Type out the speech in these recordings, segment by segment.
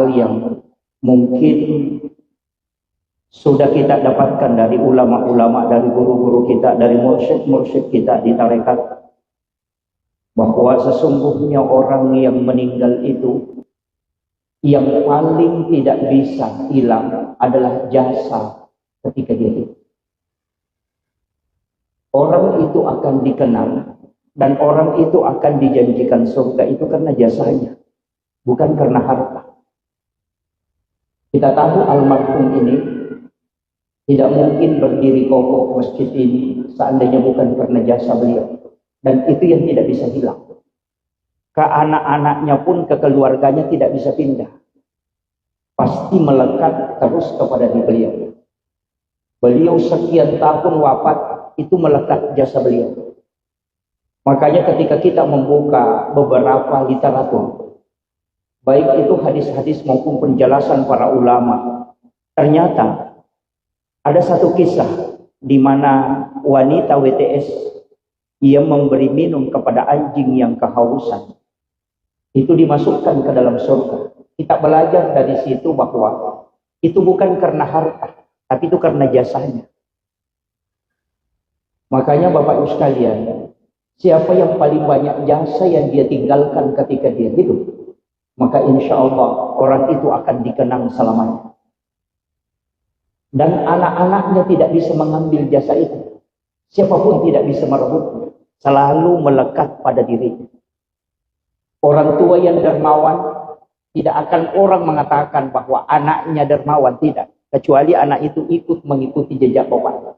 hal yang mungkin sudah kita dapatkan dari ulama-ulama, dari guru-guru kita, dari mursyid-mursyid kita di tarekat, bahwa sesungguhnya orang yang meninggal itu yang paling tidak bisa hilang adalah jasa ketika dia hidup. Orang itu akan dikenal dan orang itu akan dijanjikan surga itu karena jasanya, bukan karena harta. Kita tahu almarhum ini tidak mungkin berdiri kokoh masjid ini seandainya bukan karena jasa beliau. Dan itu yang tidak bisa hilang. Ke anak-anaknya pun, ke keluarganya tidak bisa pindah. Pasti melekat terus kepada beliau. Beliau sekian tahun wafat, itu melekat jasa beliau. Makanya ketika kita membuka beberapa literatur, baik itu hadis-hadis maupun penjelasan para ulama, ternyata ada satu kisah di mana wanita WTS ia memberi minum kepada anjing yang kehausan. Itu dimasukkan ke dalam surga. Kita belajar dari situ bahwa itu bukan karena harta, tapi itu karena jasanya. Makanya Bapak Ibu sekalian, siapa yang paling banyak jasa yang dia tinggalkan ketika dia hidup, maka insya Allah orang itu akan dikenang selamanya. Dan anak-anaknya tidak bisa mengambil jasa itu. Siapapun tidak bisa merebutnya. Selalu melekat pada dirinya. Orang tua yang dermawan, tidak akan orang mengatakan bahwa anaknya dermawan, tidak. Kecuali anak itu ikut mengikuti jejak bapak.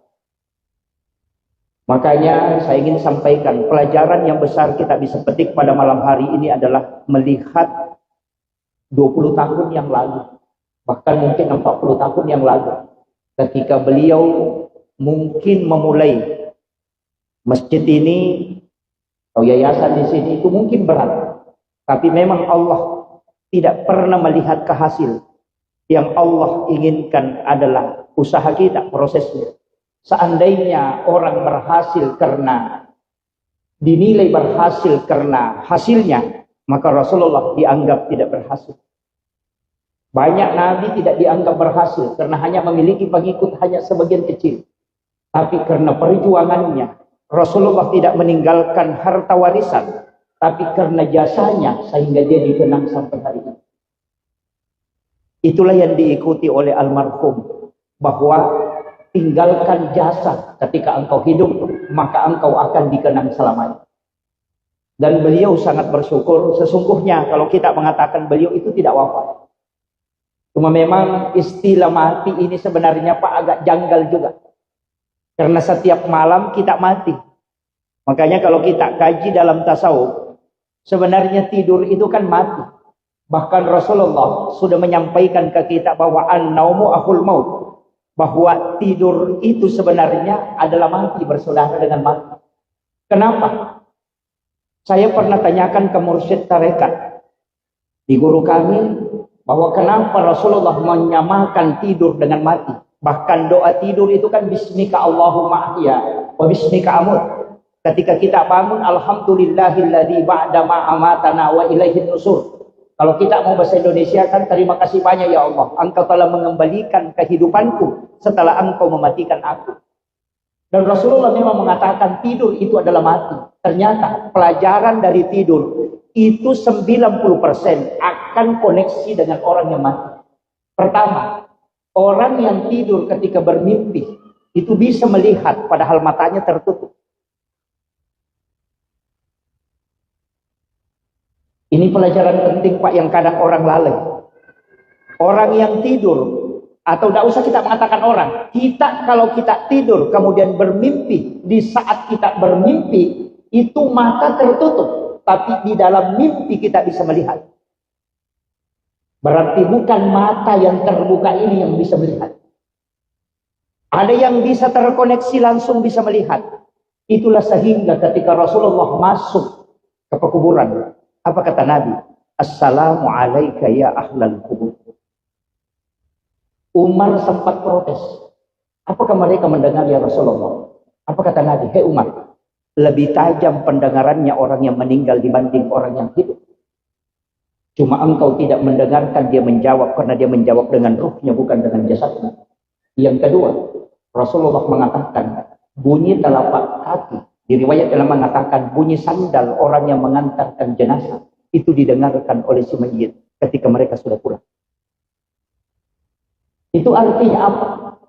Makanya saya ingin sampaikan, pelajaran yang besar kita bisa petik pada malam hari ini adalah melihat 20 tahun yang lalu, bahkan mungkin 40 tahun yang lalu, ketika beliau mungkin memulai masjid ini atau yayasan di sini, itu mungkin berat. Tapi memang Allah tidak pernah melihat ke hasil. Yang Allah inginkan adalah usaha kita, prosesnya. Seandainya orang berhasil karena dinilai berhasil karena hasilnya, maka Rasulullah dianggap tidak berhasil. Banyak nabi tidak dianggap berhasil karena hanya memiliki pengikut hanya sebagian kecil. Tapi karena perjuangannya, Rasulullah tidak meninggalkan harta warisan, tapi karena jasanya sehingga dia dikenang sampai hari ini. Itulah yang diikuti oleh almarhum, bahwa tinggalkan jasa ketika engkau hidup, maka engkau akan dikenang selamanya. Dan beliau sangat bersyukur. Sesungguhnya kalau kita mengatakan beliau itu tidak wafat, cuma memang istilah mati ini sebenarnya Pak agak janggal juga. Karena setiap malam kita mati. Makanya kalau kita kaji dalam tasawuf, sebenarnya tidur itu kan mati. Bahkan Rasulullah sudah menyampaikan ke kita bahwa an-naumu akhul maut. Bahwa tidur itu sebenarnya adalah mati, bersaudara dengan mati. Kenapa? Saya pernah tanyakan ke mursyid tarekat di guru kami, bahwa kenapa Rasulullah menyamakan tidur dengan mati. Bahkan doa tidur itu kan bismika Allahumma ahya wa bismika amut. Ketika kita bangun, alhamdulillahilladzi ba'da ma amatana wa ilaihin nusur. Kalau kita mau bahasa Indonesia kan, terima kasih banyak ya Allah, engkau telah mengembalikan kehidupanku setelah engkau mematikan aku. Dan Rasulullah memang mengatakan tidur itu adalah mati. Ternyata pelajaran dari tidur itu 90% akan koneksi dengan orang yang mati. Pertama, orang yang tidur ketika bermimpi itu bisa melihat padahal matanya tertutup. Ini pelajaran penting Pak yang kadang orang lalai. Orang yang tidur, atau tidak usah kita mengatakan orang, kita kalau kita tidur kemudian bermimpi, di saat kita bermimpi itu mata tertutup, tapi di dalam mimpi kita bisa melihat. Berarti bukan mata yang terbuka ini yang bisa melihat. Ada yang bisa terkoneksi langsung bisa melihat. Itulah sehingga ketika Rasulullah masuk ke pekuburan, apa kata Nabi? Assalamu alaika ya ahlal kubur. Umar sempat protes. Apakah mereka mendengar ya Rasulullah? Apa kata Nabi? Hei Umar, lebih tajam pendengarannya orang yang meninggal dibanding orang yang hidup. Cuma engkau tidak mendengarkan dia menjawab, karena dia menjawab dengan ruhnya, bukan dengan jasadnya. Yang kedua, Rasulullah mengatakan bunyi telapak kaki, di riwayat dalam mengatakan bunyi sandal orang yang mengantarkan jenazah itu didengarkan oleh si mayit ketika mereka sudah pulang. Itu artinya apa?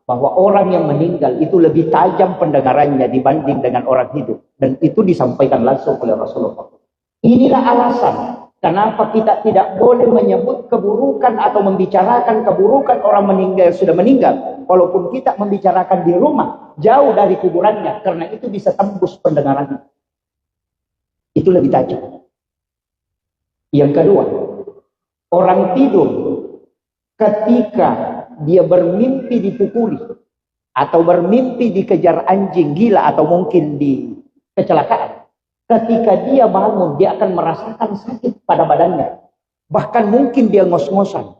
Bahwa orang yang meninggal itu lebih tajam pendengarannya dibanding dengan orang hidup, dan itu disampaikan langsung oleh Rasulullah. Inilah alasan kenapa kita tidak boleh menyebut keburukan atau membicarakan keburukan orang meninggal sudah meninggal, walaupun kita membicarakan di rumah jauh dari kuburannya, karena itu bisa tembus pendengarannya. Itu lebih tajam. Yang kedua, orang tidur ketika dia bermimpi dipukuli atau bermimpi dikejar anjing gila atau mungkin di kecelakaan, ketika dia bangun dia akan merasakan sakit pada badannya, bahkan mungkin dia ngos-ngosan,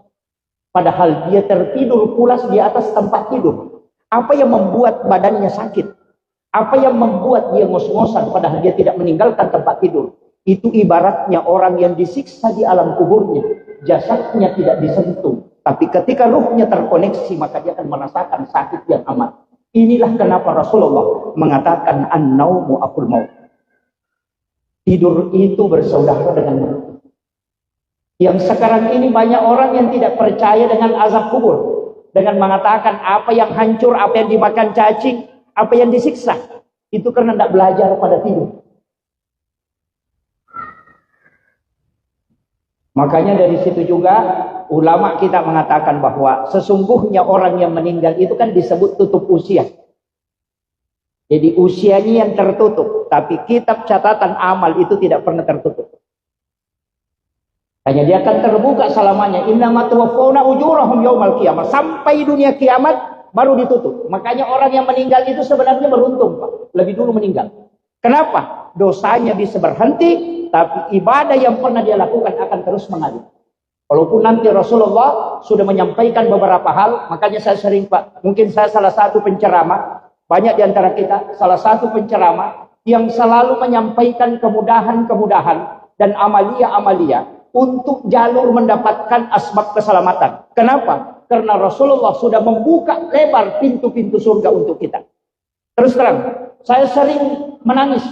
padahal dia tertidur pulas di atas tempat tidur. Apa yang membuat badannya sakit? Apa yang membuat dia ngos-ngosan padahal dia tidak meninggalkan tempat tidur? Itu ibaratnya orang yang disiksa di alam kuburnya, jasadnya tidak disentuh, tapi ketika ruhnya terkoneksi maka dia akan merasakan sakit yang amat. Inilah kenapa Rasulullah mengatakan an-naumu aqul maut. Tidur itu bersaudara dengan maut. Yang sekarang ini banyak orang yang tidak percaya dengan azab kubur, dengan mengatakan apa yang hancur, apa yang dimakan cacing, apa yang disiksa, itu karena tidak belajar pada tidur. Makanya dari situ juga ulama kita mengatakan bahwa sesungguhnya orang yang meninggal itu kan disebut tutup usia. Jadi usianya yang tertutup, tapi kitab catatan amal itu tidak pernah tertutup. Hanya dia akan terbuka selamanya. Innama tuwaffawna ujurahum yaumal qiyamah. Sampai dunia kiamat baru ditutup. Makanya orang yang meninggal itu sebenarnya beruntung, Pak. Lebih dulu meninggal. Kenapa? Dosanya bisa berhenti, tapi ibadah yang pernah dia lakukan akan terus mengalir. Walaupun nanti Rasulullah sudah menyampaikan beberapa hal, makanya saya sering, Pak, mungkin saya salah satu penceramah, banyak di antara kita salah satu penceramah yang selalu menyampaikan kemudahan-kemudahan dan amalia-amalia untuk jalur mendapatkan asbab keselamatan. Kenapa? Karena Rasulullah sudah membuka lebar pintu-pintu surga untuk kita. Terus terang, saya sering menangis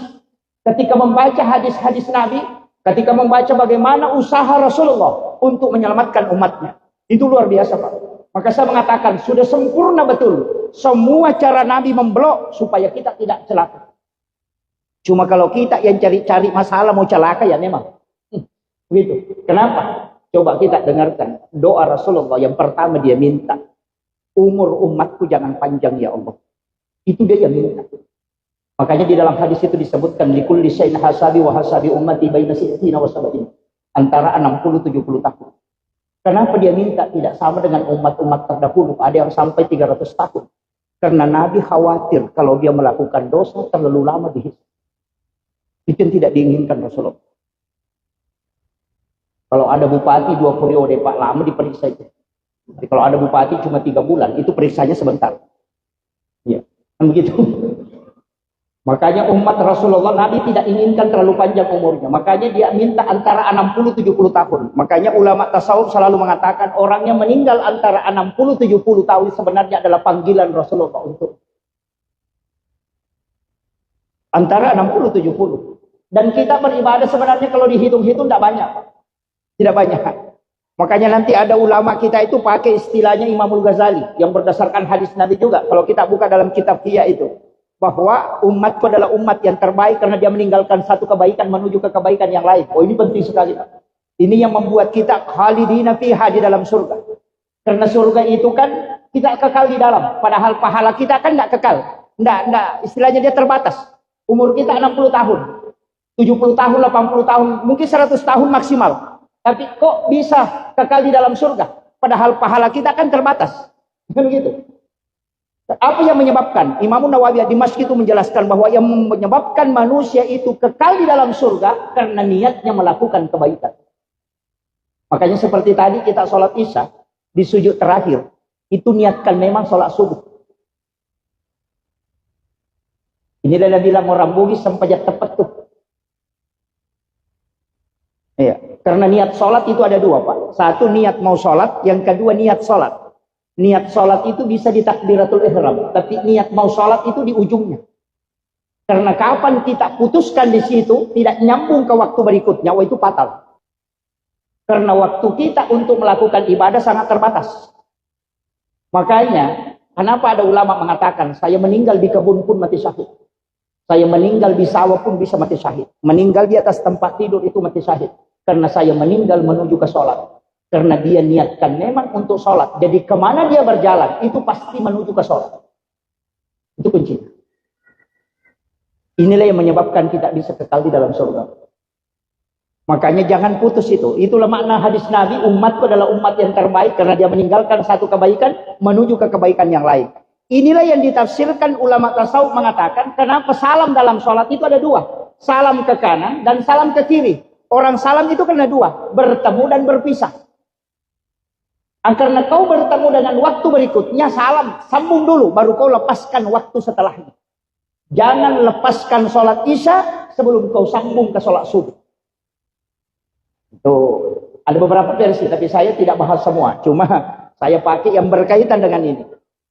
ketika membaca hadis-hadis Nabi, ketika membaca bagaimana usaha Rasulullah untuk menyelamatkan umatnya. Itu luar biasa, Pak. Maka saya mengatakan, sudah sempurna betul semua cara Nabi memblok supaya kita tidak celaka. Cuma kalau kita yang cari-cari masalah mau celaka, ya memang. Begitu. Kenapa? Coba kita dengarkan doa Rasulullah yang pertama dia minta. Umur umatku jangan panjang ya Allah. Itu dia yang minta. Makanya di dalam hadis itu disebutkan likulli syai'in hasabi wa hasabi ummati baina sittina wa sab'in. Antara 60-70 tahun. Kenapa dia minta tidak sama dengan umat-umat terdahulu? Ada yang sampai 300 tahun. Karena Nabi khawatir kalau dia melakukan dosa terlalu lama dihisab. Itu yang tidak diinginkan Rasulullah. Kalau ada bupati 2 periode, Pak, lama diperiksa itu. Jadi kalau ada bupati cuma 3 bulan, itu periksanya sebentar. Ya, kan begitu. Makanya umat Rasulullah, Nabi tidak inginkan terlalu panjang umurnya. Makanya dia minta antara 60-70 tahun. Makanya ulama tasawuf selalu mengatakan orang yang meninggal antara 60-70 tahun sebenarnya adalah panggilan Rasulullah untuk. Antara 60-70. Dan kita beribadah sebenarnya kalau dihitung-hitung tidak banyak. Tidak banyak. Makanya nanti ada ulama kita itu pakai istilahnya Imamul Ghazali. Yang berdasarkan hadis Nabi juga. Kalau kita buka dalam kitab Hiyah itu. Bahwa umatku adalah umat yang terbaik karena dia meninggalkan satu kebaikan menuju ke kebaikan yang lain. Oh, ini penting sekali, Pak. Ini yang membuat kita khalidina fiha di dalam surga. Karena surga itu kan kita kekal di dalam. Padahal pahala kita kan tidak kekal. Tidak. Istilahnya dia terbatas. Umur kita 60 tahun. 70 tahun, 80 tahun. Mungkin 100 tahun maksimal. Tapi kok bisa kekal di dalam surga? Padahal pahala kita kan terbatas. Begitu. Apa yang menyebabkan? Imam Nawawi di Dimashq itu menjelaskan bahwa yang menyebabkan manusia itu kekal di dalam surga karena niatnya melakukan kebaikan. Makanya seperti tadi kita sholat isya di sujud terakhir itu niatkan memang sholat subuh. Ini dia bilang orang Bugis sampai tepat tuh. Iya. Karena niat sholat itu ada dua, Pak. Satu niat mau sholat, yang kedua niat sholat. Niat sholat itu bisa di takbiratul ihram, tapi niat mau sholat itu di ujungnya. Karena kapan kita putuskan di situ, tidak nyambung ke waktu berikutnya, itu fatal. Karena waktu kita untuk melakukan ibadah sangat terbatas. Makanya, kenapa ada ulama mengatakan, saya meninggal di kebun pun mati syahid. Saya meninggal di sawah pun bisa mati syahid. Meninggal di atas tempat tidur itu mati syahid. Karena saya meninggal menuju ke sholat. Karena dia niatkan memang untuk sholat. Jadi kemana dia berjalan, itu pasti menuju ke sholat. Itu kuncinya. Inilah yang menyebabkan kita bisa kekal di dalam surga. Makanya jangan putus itu. Itulah makna hadis Nabi, umatku adalah umat yang terbaik. Karena dia meninggalkan satu kebaikan, menuju ke kebaikan yang lain. Inilah yang ditafsirkan ulama tasawuf mengatakan, kenapa salam dalam sholat itu ada dua. Salam ke kanan dan salam ke kiri. Orang salam itu kena dua, bertemu dan berpisah. Karena kau bertemu dengan waktu berikutnya, salam, sambung dulu, baru kau lepaskan waktu setelahnya. Jangan lepaskan sholat isya sebelum kau sambung ke sholat subuh. Itu ada beberapa versi, tapi saya tidak bahas semua. Cuma saya pakai yang berkaitan dengan ini.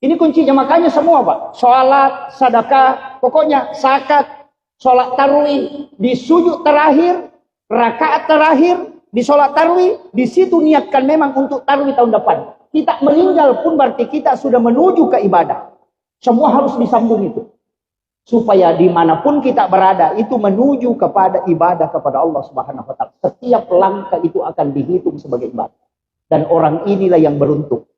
Ini kuncinya, makanya semua, Pak. Sholat, sedekah, pokoknya zakat, sholat tarawih, di sujud terakhir, rakaat terakhir, di sholat tarawih, di situ niatkan memang untuk tarawih tahun depan. Kita meninggal pun berarti kita sudah menuju ke ibadah. Semua harus disambung itu. Supaya dimanapun kita berada, itu menuju kepada ibadah kepada Allah Subhanahu Wa Taala. Setiap langkah itu akan dihitung sebagai ibadah. Dan orang inilah yang beruntung.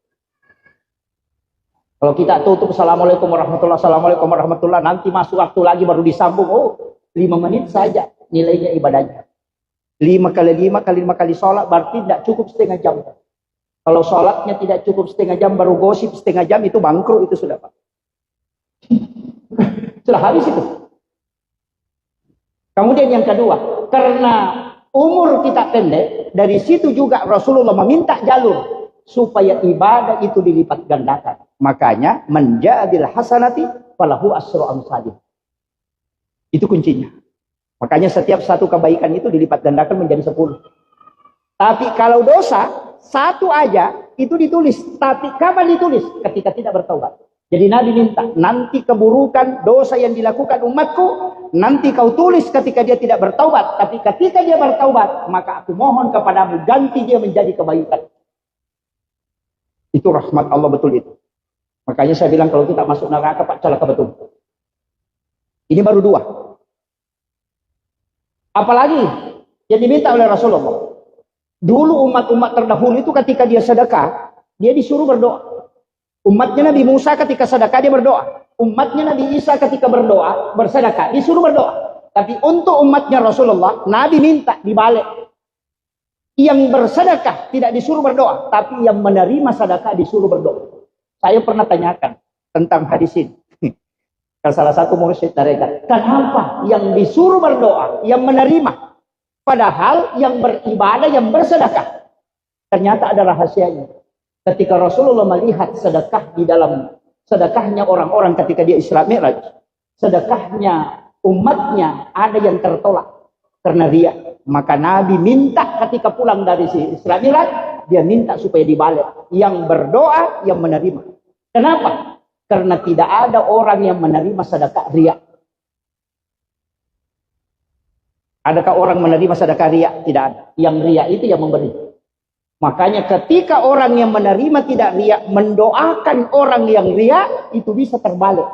Kalau kita tutup, Assalamualaikum warahmatullahi wabarakatuh, Assalamualaikum warahmatullahi, nanti masuk waktu lagi baru disambung. Oh, 5 menit saja nilainya ibadahnya. 5 kali 5 kali sholat berarti tidak cukup setengah jam. Kalau sholatnya tidak cukup setengah jam, baru gosip setengah jam, itu bangkrut, itu sudah, Pak. Sudah habis itu. Kemudian yang kedua, karena umur kita pendek, dari situ juga Rasulullah meminta jalur supaya ibadah itu dilipat gandakan. Makanya menjadil hasanati falahu asru amsalih. Itu kuncinya. Makanya setiap satu kebaikan itu dilipat gandakan menjadi 10. Tapi kalau dosa, satu aja itu ditulis. Tapi kapan ditulis? Ketika tidak bertaubat. Jadi Nabi minta, nanti keburukan dosa yang dilakukan umatku, nanti kau tulis ketika dia tidak bertaubat. Tapi ketika dia bertaubat, maka aku mohon kepadamu, ganti dia menjadi kebaikan. Itu rahmat Allah betul itu. Makanya saya bilang kalau kita masuk neraka, Pak, celaka betul. Ini baru 2. Apalagi yang diminta oleh Rasulullah. Dulu umat-umat terdahulu itu ketika dia sedekah, dia disuruh berdoa. Umatnya Nabi Musa ketika sedekah dia berdoa. Umatnya Nabi Isa ketika berdoa, bersedekah, disuruh berdoa. Tapi untuk umatnya Rasulullah, Nabi minta dibalik. Yang bersedekah tidak disuruh berdoa, tapi yang menerima sedekah disuruh berdoa. Saya pernah tanyakan tentang hadis ini. Ke salah satu mursyid mereka, kenapa yang disuruh berdoa, yang menerima, padahal yang beribadah, yang bersedekah? Ternyata ada rahasianya. Ketika Rasulullah melihat sedekah di dalam sedekahnya orang-orang ketika dia Isra Mi'raj, sedekahnya umatnya ada yang tertolak karena riya. Maka Nabi minta ketika pulang dari Isra Mi'raj, dia minta supaya dibalik. Yang berdoa, yang menerima. Kenapa? Karena tidak ada orang yang menerima sedekah riya. Adakah orang menerima sedekah riya? Tidak ada. Yang riya itu yang memberi. Makanya ketika orang yang menerima tidak riya mendoakan orang yang riya, itu bisa terbalik.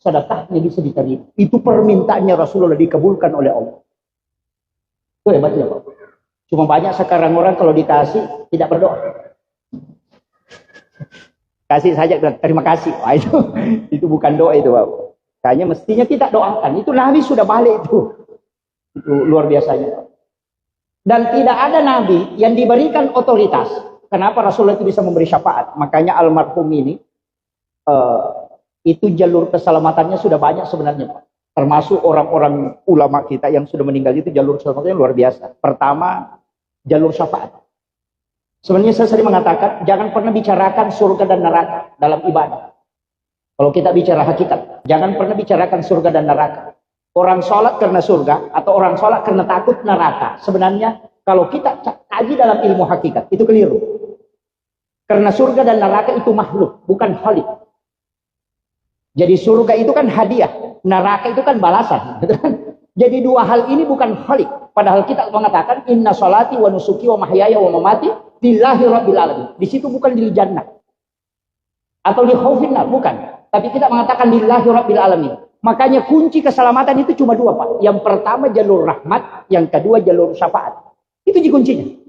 Sedekahnya bisa diterima. Itu permintaannya Rasulullah dikabulkan oleh Allah. Itu hebatnya, Pak. Cuma banyak sekarang orang kalau dikasih tidak berdoa. Kasih saja terima kasih. Wah, itu bukan doa itu, Pak. Kayaknya mestinya kita doakan. Itu Nabi sudah balik itu. Itu luar biasanya, Pak. Dan tidak ada nabi yang diberikan otoritas. Kenapa Rasulullah itu bisa memberi syafaat? Makanya almarhum ini, itu jalur keselamatannya sudah banyak sebenarnya, Pak. Termasuk orang-orang ulama kita yang sudah meninggal itu jalur keselamatannya luar biasa. Pertama, jalur syafaat. Sebenarnya saya sering mengatakan, jangan pernah bicarakan surga dan neraka dalam ibadah. Kalau kita bicara hakikat, jangan pernah bicarakan surga dan neraka. Orang sholat karena surga atau orang sholat karena takut neraka. Sebenarnya Kalau kita kaji dalam ilmu hakikat, itu keliru. Karena surga dan neraka itu makhluk, bukan khalik. Jadi surga itu kan hadiah, neraka itu kan balasan. Jadi dua hal ini bukan khalik. Padahal kita mengatakan inna sholati wa nusuki wa mahyaya wa mamati lillahi rabbil alamin. Di situ bukan di jannah atau di khaufinnar, bukan. Tapi kita mengatakan lillahi rabbil alamin. Makanya kunci keselamatan itu cuma dua, Pak. Yang pertama jalur rahmat, yang kedua jalur syafaat. Itu kuncinya.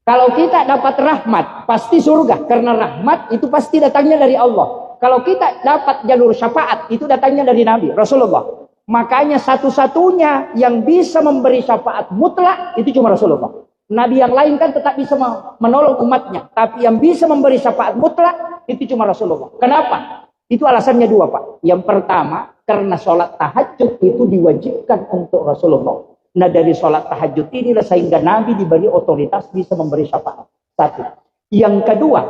Kalau kita dapat rahmat, pasti surga. Karena rahmat itu pasti datangnya dari Allah. Kalau kita dapat jalur syafaat, itu datangnya dari Nabi, Rasulullah. Makanya satu-satunya yang bisa memberi syafaat mutlak, itu cuma Rasulullah. Nabi yang lain kan tetap bisa menolong umatnya. Tapi yang bisa memberi syafaat mutlak, itu cuma Rasulullah. Kenapa? Itu alasannya dua, Pak. Yang pertama, karena sholat tahajud itu diwajibkan untuk Rasulullah. Nah, dari sholat tahajud inilah sehingga Nabi diberi otoritas bisa memberi syafaat. Satu. Yang kedua,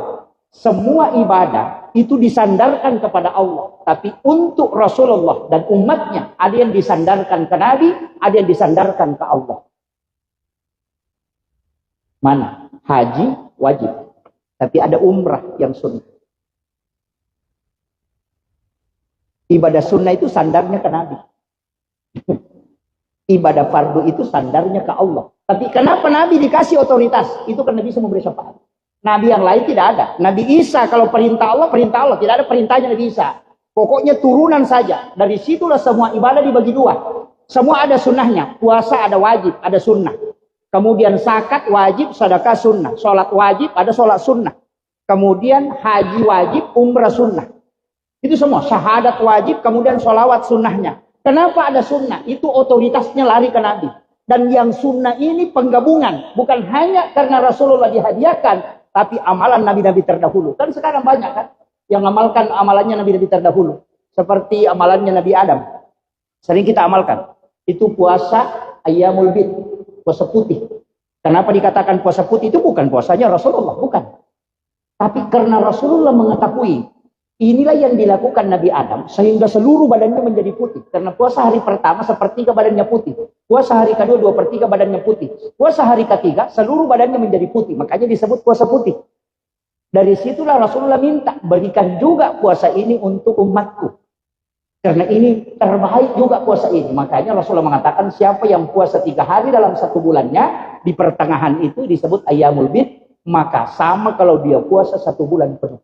semua ibadah itu disandarkan kepada Allah. Tapi untuk Rasulullah dan umatnya, ada yang disandarkan ke Nabi, ada yang disandarkan ke Allah. Mana? Haji wajib. Tapi ada umrah yang sunnah. Ibadah sunnah itu sandarnya ke Nabi. Ibadah fardu itu sandarnya ke Allah. Tapi kenapa Nabi dikasih otoritas? Itu karena bisa memberi syafaat. Nabi yang lain tidak ada. Nabi Isa kalau perintah Allah, perintah Allah. Tidak ada perintahnya Nabi Isa. Pokoknya turunan saja. Dari situlah semua ibadah dibagi dua. Semua ada sunnahnya. Puasa ada wajib, ada sunnah. Kemudian zakat wajib, sedekah sunnah. Sholat wajib, ada sholat sunnah. Kemudian haji wajib, umrah sunnah. Itu semua. Syahadat wajib, kemudian sholawat sunnahnya. Kenapa ada sunnah? Itu otoritasnya lari ke Nabi. Dan yang sunnah ini penggabungan. Bukan hanya karena Rasulullah dihadiahkan, tapi amalan Nabi-Nabi terdahulu. Kan sekarang banyak kan yang mengamalkan amalannya Nabi-Nabi terdahulu. Seperti amalannya Nabi Adam. Sering kita amalkan. Itu puasa Ayyamul Bid. Puasa putih. Kenapa dikatakan puasa putih? Itu bukan puasanya Rasulullah. Bukan. Tapi karena Rasulullah mengetahui inilah yang dilakukan Nabi Adam sehingga seluruh badannya menjadi putih. Karena puasa hari pertama sepertiga badannya putih. Puasa hari kedua 2/3 badannya putih. Puasa hari ketiga seluruh badannya menjadi putih. Makanya disebut puasa putih. Dari situlah Rasulullah minta berikan juga puasa ini untuk umatku. Karena ini terbaik juga puasa ini. Makanya Rasulullah mengatakan siapa yang puasa 3 hari dalam 1 bulannya, di pertengahan itu disebut Ayyamul Bid, maka sama kalau dia puasa 1 bulan penuh.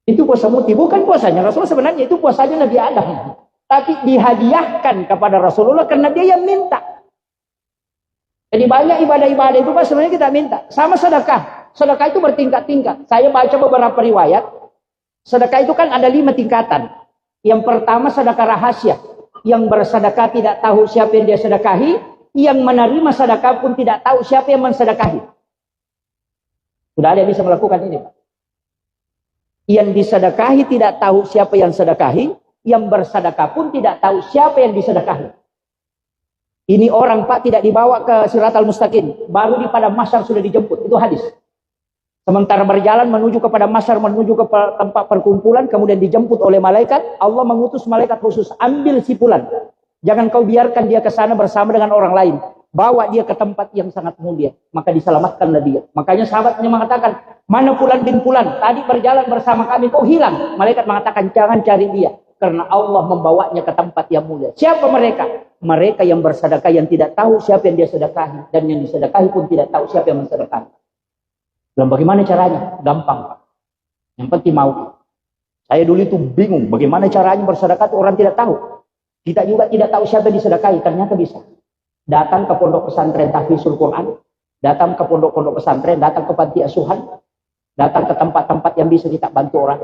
Itu puasa muti, bukan puasanya Rasulullah, sebenarnya itu puasanya Nabi Adam. Tapi dihadiahkan kepada Rasulullah karena dia yang minta. Jadi banyak ibadah-ibadah itu Pak sebenarnya kita minta. Sama sedekah. Sedekah itu bertingkat-tingkat. Saya baca beberapa riwayat. Sedekah itu kan ada 5 tingkatan. Yang pertama sedekah rahasia. Yang bersedekah tidak tahu siapa yang dia sedekahi. Yang menerima sedekah pun tidak tahu siapa yang mensedekahi. Sudah ada yang bisa melakukan ini Pak. Yang disedekahi tidak tahu siapa yang sedekahi, yang bersedekah pun tidak tahu siapa yang disedekahi. Ini orang Pak tidak dibawa ke Siratal Mustaqim, baru di padang mahsyar sudah dijemput, itu hadis. Sementara berjalan menuju kepada mahsyar, menuju ke tempat perkumpulan, kemudian dijemput oleh malaikat, Allah mengutus malaikat khusus, ambil si fulan. Jangan kau biarkan dia ke sana bersama dengan orang lain. Bawa dia ke tempat yang sangat mulia. Maka diselamatkanlah dia. Makanya sahabatnya mengatakan, mana fulan bin fulan? Tadi berjalan bersama kami, kok hilang? Malaikat mengatakan, jangan cari dia. Karena Allah membawanya ke tempat yang mulia. Siapa mereka? Mereka yang bersedekah yang tidak tahu siapa yang dia sedekahi. Dan yang disedekahi pun tidak tahu siapa yang mensedekahi. Dan bagaimana caranya? Gampang Pak. Yang penting mau. Saya dulu itu bingung. Bagaimana caranya bersedekah itu orang tidak tahu. Kita juga tidak tahu siapa yang disedekahi. Ternyata bisa. Datang ke pondok pesantren tahfizul Quran, datang ke pondok-pondok pesantren, datang ke panti asuhan, datang ke tempat-tempat yang bisa kita bantu orang.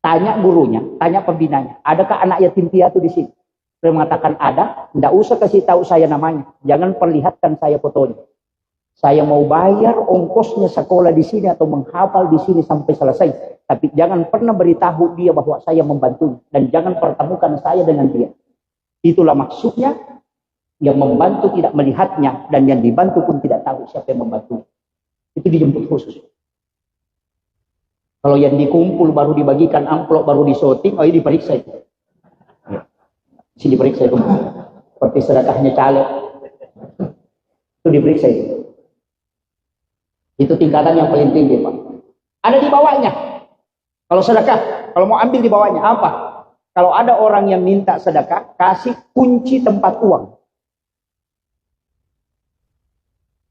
Tanya gurunya, tanya pembinanya, adakah anak yatim piatu di sini? Dia mengatakan ada, tidak usah kasih tahu saya namanya, jangan perlihatkan saya fotonya. Saya mau bayar ongkosnya sekolah di sini atau menghafal di sini sampai selesai, tapi jangan pernah beritahu dia bahwa saya membantunya dan jangan pertemukan saya dengan dia. Itulah maksudnya. Yang membantu tidak melihatnya dan yang dibantu pun tidak tahu siapa yang membantu. Itu dijemput khusus. Kalau yang dikumpul baru dibagikan amplop baru disorting, oh ini diperiksa itu. Sini diperiksa itu. Seperti sedekahnya caleg. Itu diperiksa itu. Itu tingkatan yang paling tinggi, Pak. Ada di bawahnya. Kalau sedekah, kalau mau ambil di bawahnya apa? Kalau ada orang yang minta sedekah, kasih kunci tempat uang.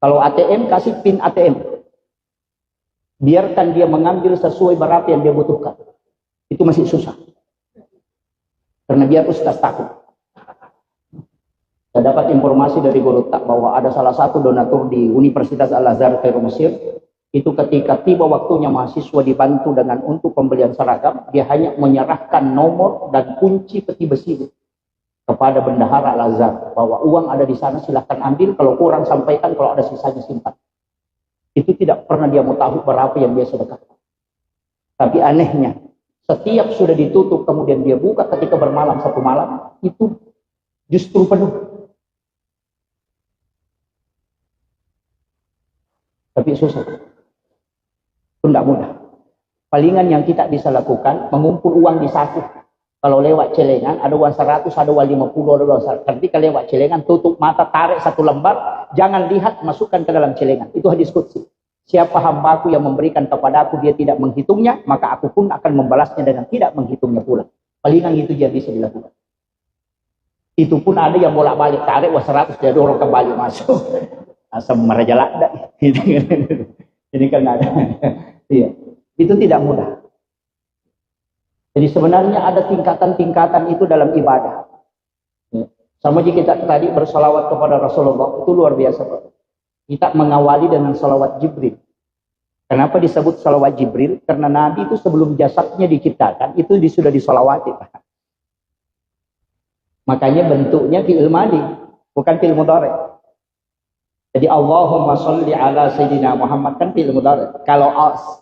Kalau ATM, kasih PIN ATM. Biarkan dia mengambil sesuai berapa yang dia butuhkan. Itu masih susah. Karena dia ustaz takut. Saya dapat informasi dari guru tak bahwa ada salah satu donatur di Universitas Al-Azhar Kairo Mesir. Itu ketika tiba waktunya mahasiswa dibantu dengan untuk pembelian seragam, dia hanya menyerahkan nomor dan kunci peti besi kepada bendahara Al-Azhar bahwa uang ada di sana, silahkan ambil, kalau kurang sampaikan, kalau ada sisanya simpan. Itu tidak pernah dia mau tahu berapa yang dia sedekahkan. Tapi anehnya, setiap sudah ditutup kemudian dia buka ketika bermalam satu malam, itu justru penuh. Tapi susah. Itu tidak mudah. Palingan yang kita bisa lakukan, mengumpul uang di saku. Kalau lewat celengan, ada uang 100, ada uang 50, ada uang 100. Ketika lewat celengan, tutup mata, tarik satu lembar, jangan lihat, masukkan ke dalam celengan. Itu hadis qudsi. Siapa hambaku yang memberikan kepadaku, dia tidak menghitungnya, maka aku pun akan membalasnya dengan tidak menghitungnya pula. Palingan itu dia bisa dilakukan. Itu pun ada yang bolak-balik, tarik uang 100, dia dorong kembali masuk. Asam merajalak. Ini kan ada. Iya. Itu tidak mudah. Jadi sebenarnya ada tingkatan-tingkatan itu dalam ibadah. Sama jika kita tadi bersalawat kepada Rasulullah, itu luar biasa, Pak. Kita mengawali dengan salawat Jibril. Kenapa disebut salawat Jibril? Karena Nabi itu sebelum jasadnya diciptakan, itu sudah disalawati, Pak. Makanya bentuknya fi'il madi, bukan fi'il mudhari'. Jadi Allahumma sholli ala Sayyidina Muhammad kan fi'il mudhari'. Kalau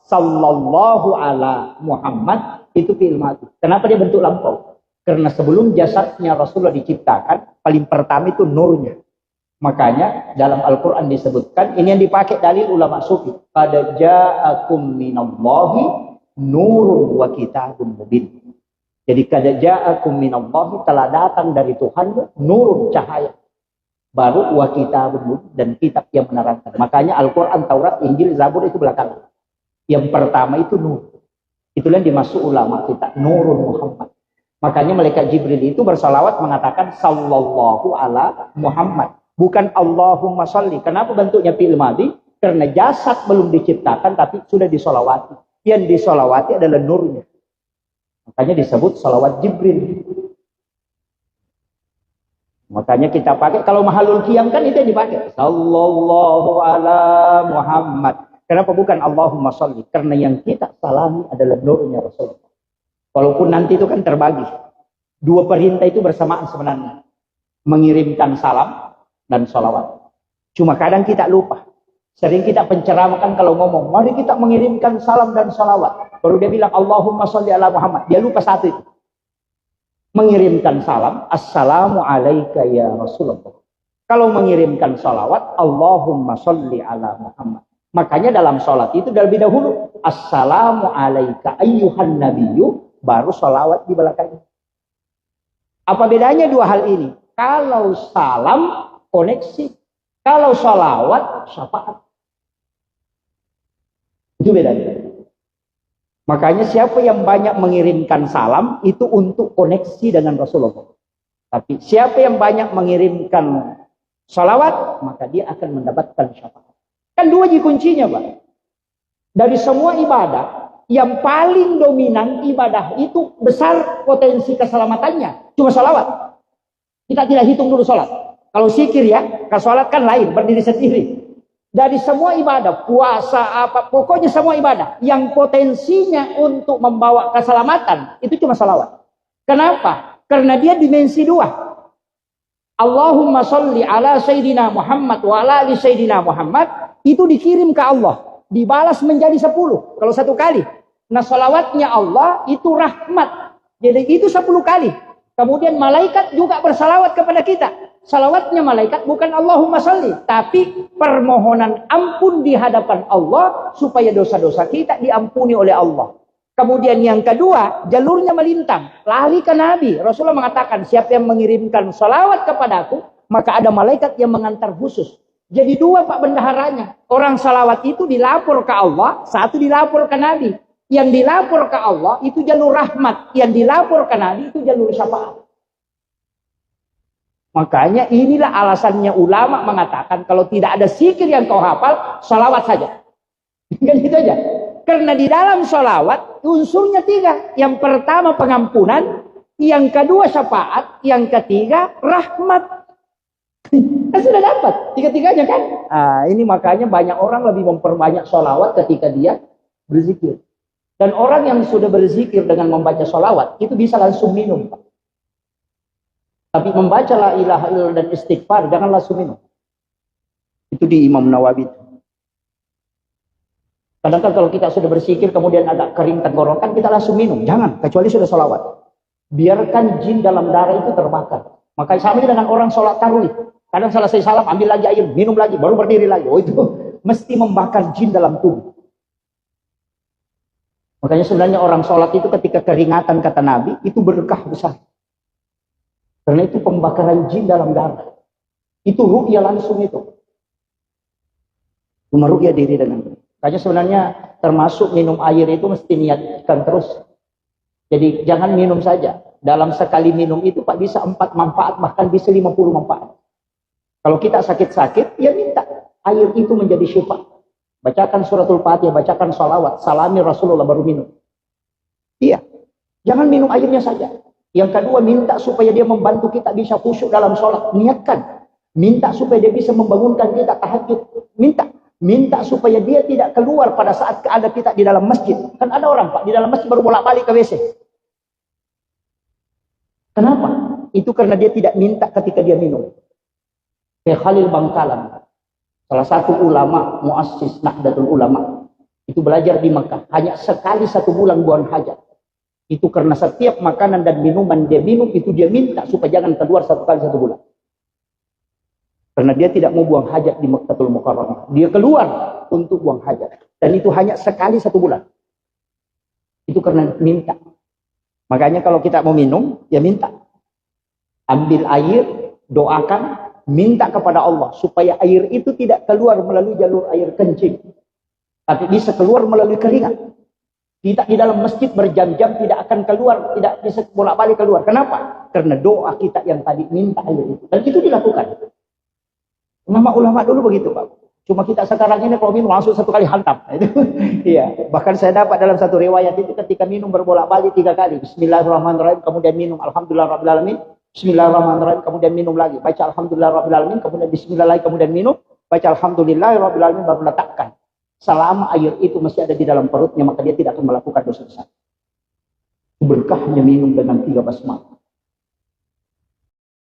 sallallahu ala Muhammad itu fi'il madi. Kenapa dia bentuk lampau? Karena sebelum jasadnya Rasulullah diciptakan, paling pertama itu nurnya. Makanya dalam Al-Quran disebutkan, ini yang dipakai dalil ulama sufi. Qad ja'akum minallahi nurun wa kitabun mubin. Jadi qad ja'akum minallahi, telah datang dari Tuhan nurun, cahaya. Baru wa kitabun mubin, dan kitab yang menerangkan. Makanya Al-Quran, Taurat, Injil, Zabur itu belakangan. Yang pertama itu nur. Itulah yang dimaksud ulama kita, nurun Muhammad. Makanya malaikat Jibril itu bersalawat mengatakan sallallahu ala Muhammad, bukan Allahumma sholli. Kenapa bentuknya fi'il madhi? Karena jasad belum diciptakan tapi sudah disolawati. Yang disolawati adalah nurnya. Makanya disebut salawat Jibril. Makanya kita pakai, kalau mahalul qiyam kan itu yang dipakai, sallallahu ala Muhammad. Kenapa bukan Allahumma sholli? Karena yang kita salami adalah nurnya Rasulullah. Walaupun nanti itu kan terbagi. Dua perintah itu bersamaan sebenarnya. Mengirimkan salam dan sholawat. Cuma kadang kita lupa. Sering kita penceramahkan kalau ngomong, mari kita mengirimkan salam dan sholawat. Baru dia bilang Allahumma sholli ala Muhammad. Dia lupa satu itu. Mengirimkan salam, assalamu alaika ya Rasulullah. Kalau mengirimkan sholawat, Allahumma sholli ala Muhammad. Makanya dalam sholat itu lebih dahulu assalamu alaika ayyuhan nabiyyu, baru sholawat di belakangnya. Apa bedanya dua hal ini? Kalau salam koneksi, kalau sholawat syafaat. Itu bedanya. Makanya siapa yang banyak mengirimkan salam itu untuk koneksi dengan Rasulullah. Tapi siapa yang banyak mengirimkan sholawat, maka dia akan mendapatkan syafaat. Kan dua kuncinya, Pak. Dari semua ibadah, yang paling dominan ibadah itu besar potensi keselamatannya. Cuma sholawat. Kita tidak hitung dulu sholat. Kalau zikir ya, kalau sholat kan lain, berdiri sendiri. Dari semua ibadah, puasa, apa, pokoknya semua ibadah. Yang potensinya untuk membawa keselamatan, itu cuma sholawat. Kenapa? Karena dia dimensi dua. Allahumma sholli ala Sayyidina Muhammad wa ala ali Sayyidina Muhammad. Itu dikirim ke Allah, dibalas menjadi 10 kalau satu kali. Nah sholawatnya Allah itu rahmat, jadi itu 10 kali. Kemudian malaikat juga bersalawat kepada kita. Salawatnya malaikat bukan Allahumma sholli, tapi permohonan ampun di hadapan Allah supaya dosa-dosa kita diampuni oleh Allah. Kemudian yang kedua, jalurnya melintang, lari ke Nabi. Rasulullah mengatakan, siapa yang mengirimkan salawat kepadaku, maka ada malaikat yang mengantar khusus. Jadi dua Pak bendaharanya. Orang salawat itu dilapor ke Allah, satu dilapor ke Nabi. Yang dilapor ke Allah itu jalur rahmat, yang dilapor ke Nabi itu jalur syafaat. Makanya inilah alasannya ulama mengatakan kalau tidak ada zikir yang kau hafal, salawat saja. Kan gitu aja. Karena di dalam salawat unsurnya tiga. Yang pertama pengampunan, yang kedua syafaat, yang ketiga rahmat. Kan sudah dapat tiga-tiganya kan? Ini makanya banyak orang lebih memperbanyak salawat ketika dia berzikir. Dan orang yang sudah berzikir dengan membaca salawat itu bisa langsung minum. Tapi membaca la ilaha illallah dan istighfar jangan langsung minum. Itu di Imam Nawawi. Kadang-kadang kalau kita sudah berzikir kemudian agak kering tenggorokan kita langsung minum. Jangan, kecuali sudah salawat. Biarkan jin dalam darah itu terbakar. Makanya sama dengan orang sholat tarawih. Kadang selesai salam ambil lagi air, minum lagi, baru berdiri lagi. Oh itu mesti membakar jin dalam tubuh. Makanya sebenarnya orang sholat itu ketika keringatan kata Nabi itu berkah besar. Karena itu pembakaran jin dalam darah. Itu ruqyah langsung itu. Cuma ruqyah diri dengan itu. Makanya sebenarnya termasuk minum air itu mesti niatkan terus. Jadi jangan minum saja. Dalam sekali minum itu Pak bisa 4 manfaat, bahkan bisa 50 manfaat. Kalau kita sakit-sakit, ya minta air itu menjadi syifa. Bacakan suratul Fatihah, bacakan salawat, salami Rasulullah baru minum. Iya, jangan minum airnya saja. Yang kedua, minta supaya dia membantu kita bisa khusyuk dalam sholat. Niatkan. Minta supaya dia bisa membangunkan kita tahajud. Minta supaya dia tidak keluar pada saat ada kita di dalam masjid. Kan ada orang Pak, di dalam masjid baru bolak-balik ke WC. Kenapa? Itu karena dia tidak minta ketika dia minum. Syekh Khalil Bangkalan, salah satu ulama, muassis Nahdlatul Ulama, itu belajar di Mekah. Hanya sekali 1 bulan buang hajat. Itu karena setiap makanan dan minuman dia minum, itu dia minta supaya jangan keluar 1 kali 1 bulan. Karena dia tidak mau buang hajat di Makkahul Mukarramah. Dia keluar untuk buang hajat. Dan itu hanya sekali 1 bulan. Itu karena minta. Makanya kalau kita mau minum, ya minta. Ambil air, doakan, minta kepada Allah. Supaya air itu tidak keluar melalui jalur air kencing. Tapi bisa keluar melalui keringat. Kita di dalam masjid berjam-jam tidak akan keluar, tidak bisa bolak-balik keluar. Kenapa? Karena doa kita yang tadi minta air itu. Dan itu dilakukan. Ulama dulu begitu Pak. Cuma kita sekarang ini kalau minum langsung 1 kali hantam. Iya. Bahkan saya dapat dalam satu riwayat itu ketika minum berbolak-balik 3 kali. Bismillahirrahmanirrahim. Kemudian minum Alhamdulillahirrahmanirrahim. Bismillahirrahmanirrahim. Kemudian minum lagi. Baca Alhamdulillahirrahmanirrahim. Kemudian Bismillah lagi. Kemudian minum. Baca Alhamdulillahirrahmanirrahim. Baru letakkan. Selama air itu masih ada di dalam perutnya, maka dia tidak akan melakukan dosa besar. Berkahnya minum dengan 3 basmalah.